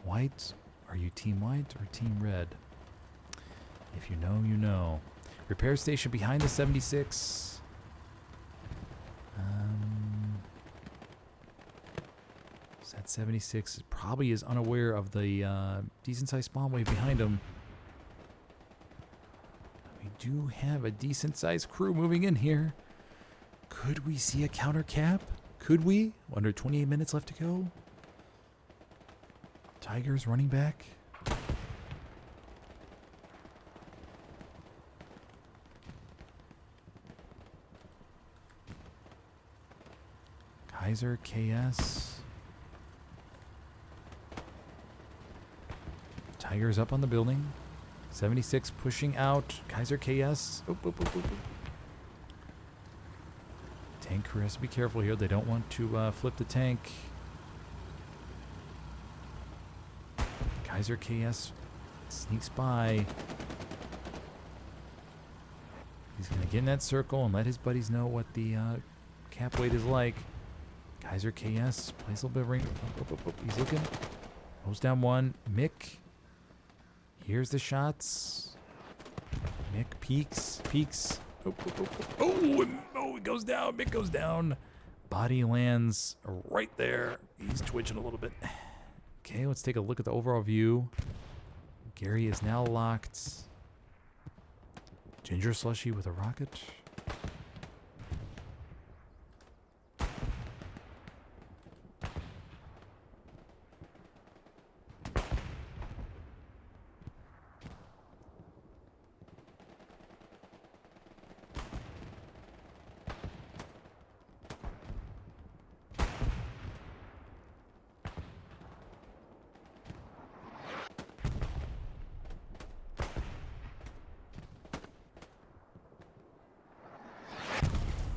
White. Are you team white or team red? If you know, you know. Repair station behind the 76. That 76 probably is unaware of the decent-sized spawn wave behind him. We do have a decent-sized crew moving in here. Could we see a counter cap? Could we? Under 28 minutes left to go. Tigers running back. Kaiser, KS. Tigers up on the building. 76 pushing out. Kaiser, KS. Oop, oop, oop, oop, oop. Tank crew has to be careful here. They don't want to flip the tank. Kaiser, KS sneaks by. He's going to get in that circle and let his buddies know what the cap weight is like. Kaiser, KS plays a little bit of ring. Oop, oop, oop. He's looking. Goes down one. Mick. Here's the shots. Mick peeks. Oh, it goes down. Mick goes down. Body lands right there. He's twitching a little bit. Okay, let's take a look at the overall view. Gary is now locked. Ginger Slushy with a rocket.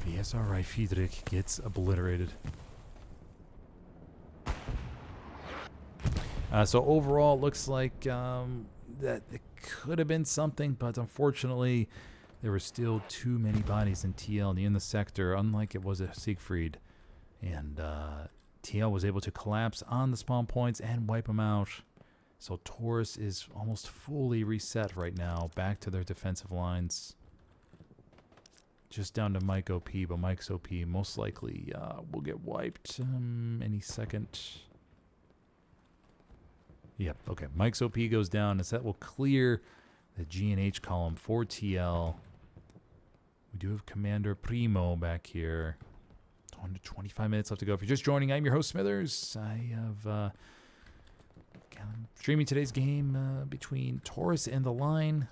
Yes, all right. Friedrich gets obliterated. So overall, it looks like that it could have been something, but unfortunately, there were still too many bodies in TL in the sector, unlike it was at Siegfried. And TL was able to collapse on the spawn points and wipe them out. So Taurus is almost fully reset right now, back to their defensive lines. Just down to Mike OP, but Mike's OP most likely will get wiped any second. Yep, okay. Mike's OP goes down, as that will clear the G&H column for TL. We do have Commander Primo back here. 25 minutes left to go. If you're just joining, I'm your host, Smithers. I have streaming today's game between Taurus and the Line.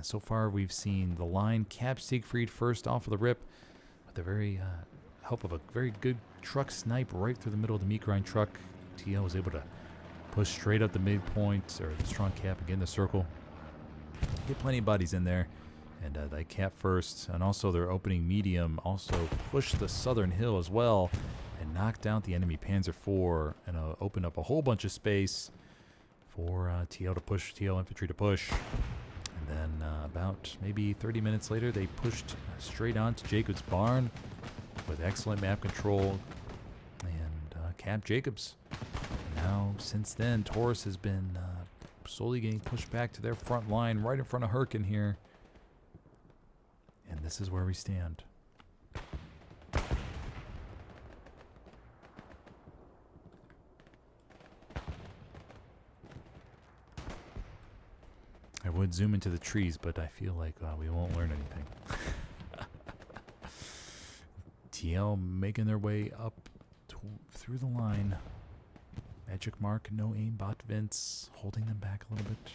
So far, we've seen the Line cap Siegfried first off of the rip with the very help of a very good truck snipe right through the middle of the meat grind truck. TL was able to push straight up the midpoint, or the strong cap, again, the circle. Get plenty of bodies in there. And they cap first, and also their opening medium also pushed the southern hill as well and knocked out the enemy Panzer IV and opened up a whole bunch of space for TL infantry to push. And then about maybe 30 minutes later, they pushed straight on to Jacobs Barn with excellent map control and capped Jacobs. And now, since then, Taurus has been slowly getting pushed back to their front line right in front of Hurtgen here. And this is where we stand. I would zoom into the trees, but I feel like we won't learn anything. TL making their way up through the line. Magic Mark, no aim, bot Vince holding them back a little bit.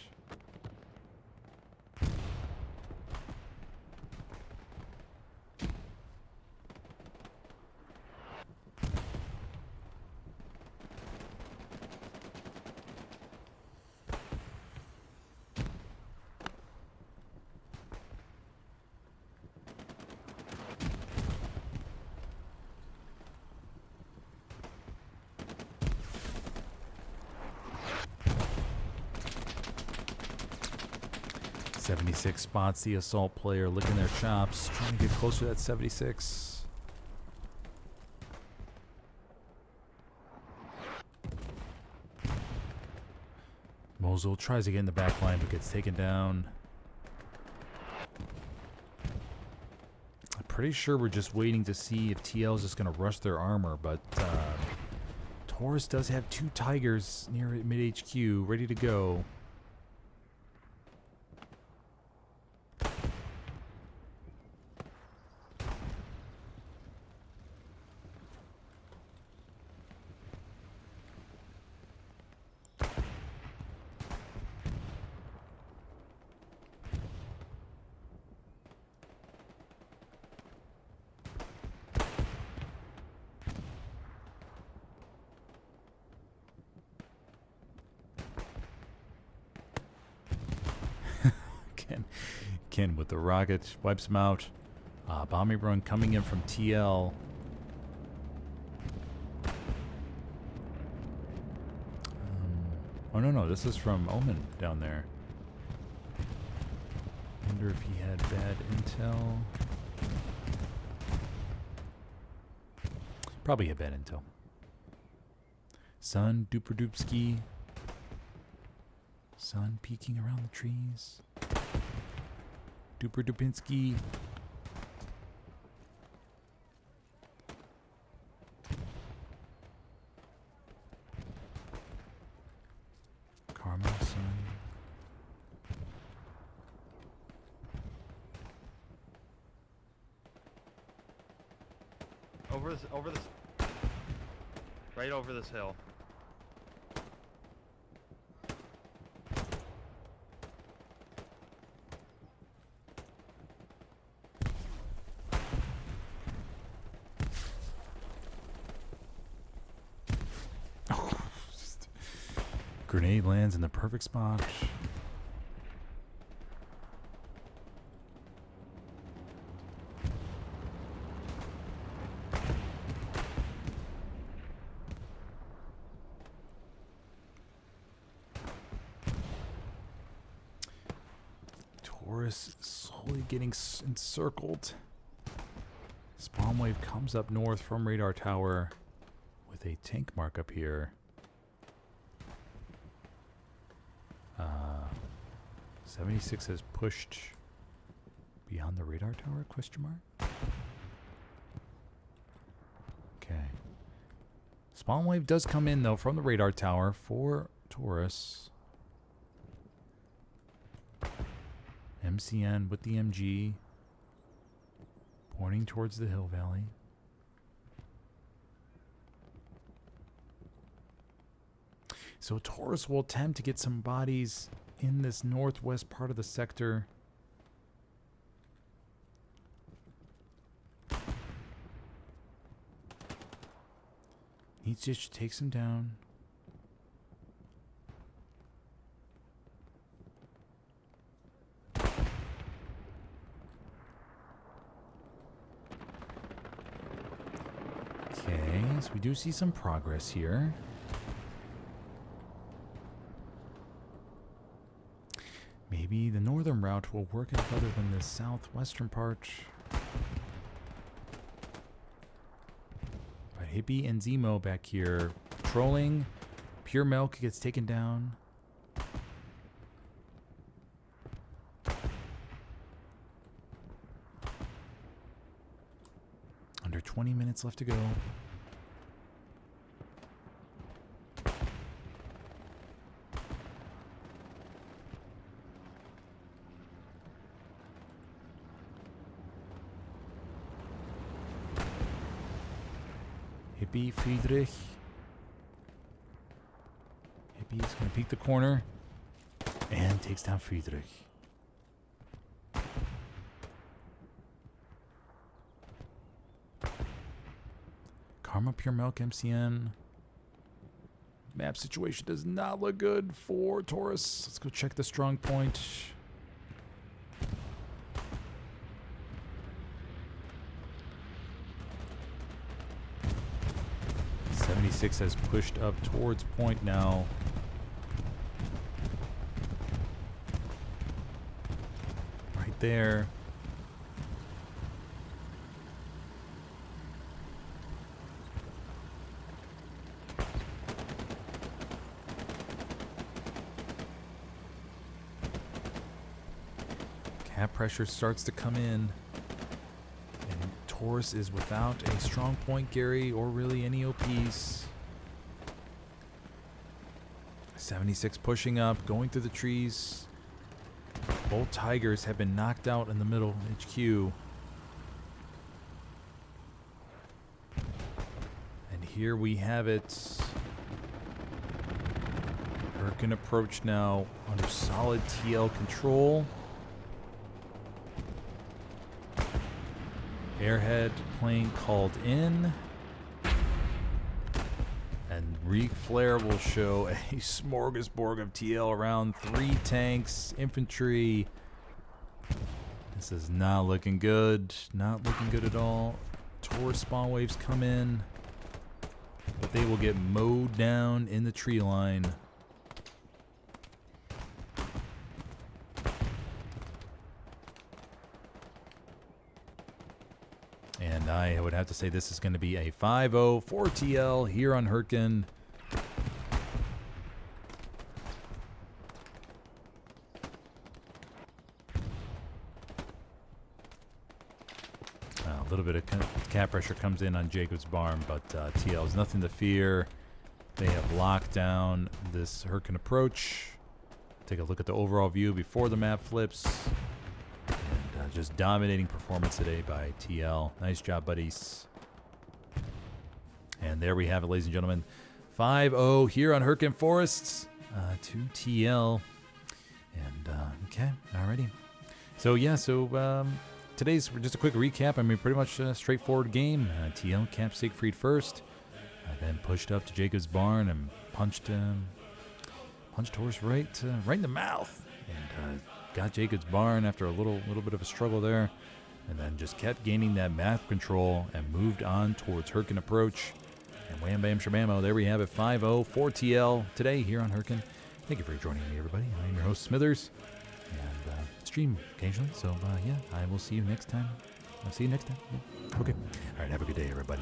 76 spots the assault player licking their chops, trying to get closer to that 76. Mosul tries to get in the back line but gets taken down. I'm pretty sure we're just waiting to see if TL is just going to rush their armor, but Taurus does have 2 Tigers near mid HQ ready to go. Ken with the rocket wipes him out. Bombing run coming in from TL. Oh no, this is from Omen down there. Wonder if he had bad intel. Probably had bad intel. Sun Duperdoopski. Sun peeking around the trees. Duper Dupinski. Karma, Sun. Over this, right over this hill. Grenade lands in the perfect spot. Taurus slowly getting encircled. Spawn wave comes up north from radar tower with a tank mark up here. 76 has pushed beyond the radar tower, question mark? Okay. Spawn wave does come in, though, from the radar tower for Taurus. MCN with the MG. Pointing towards the hill valley. So Taurus will attempt to get some bodies in this northwest part of the sector. Nietzsche takes him down. Okay, so we do see some progress here. Maybe the northern route will work out better than the southwestern part. But Hippie and Zemo back here trolling. Pure Milk gets taken down. Under 20 minutes left to go. Hippie Friedrich. Hippie's going to peek the corner and takes down Friedrich. Karma, Pure Milk, MCN. Map situation does not look good for Taurus. Let's go check the strong point. '76 has pushed up towards point now. there. Cap pressure starts to come in. And Taurus is without a strong point, Gary, or really any OPs. 76 pushing up, going through the trees. Both Tigers have been knocked out in the middle HQ. And here we have it. Hurtgen approach now under solid TL control. Airhead plane called in. And Reek Flare will show a smorgasbord of TL around 3 tanks, infantry. This is not looking good. Not looking good at all. Taurus spawn waves come in. But they will get mowed down in the tree line. And I would have to say this is going to be a 5-0 for TL here on Hurtgen. A little bit of cap pressure comes in on Jacob's Barn, but TL has nothing to fear. They have locked down this Hurtgen approach. Take a look at the overall view before the map flips. Just dominating performance today by TL. Nice job, buddies. And there we have it, ladies and gentlemen. 5-0 here on Hurtgen Forests to TL. And, okay, alrighty. So, yeah, today's just a quick recap. I mean, pretty much a straightforward game. TL capped Siegfried first. Then pushed up to Jacob's Barn and punched Taurus right in the mouth. And got Jacob's Barn after a little bit of a struggle there, and then just kept gaining that map control and moved on towards Hurtgen approach. And wham bam shabamo, there we have it, 5-0 for TL today here on Hurtgen. Thank you for joining me, everybody. I'm your host Smithers, and stream occasionally. So yeah, I will see you next time. I'll see you next time. Yeah. Okay. All right. Have a good day, everybody.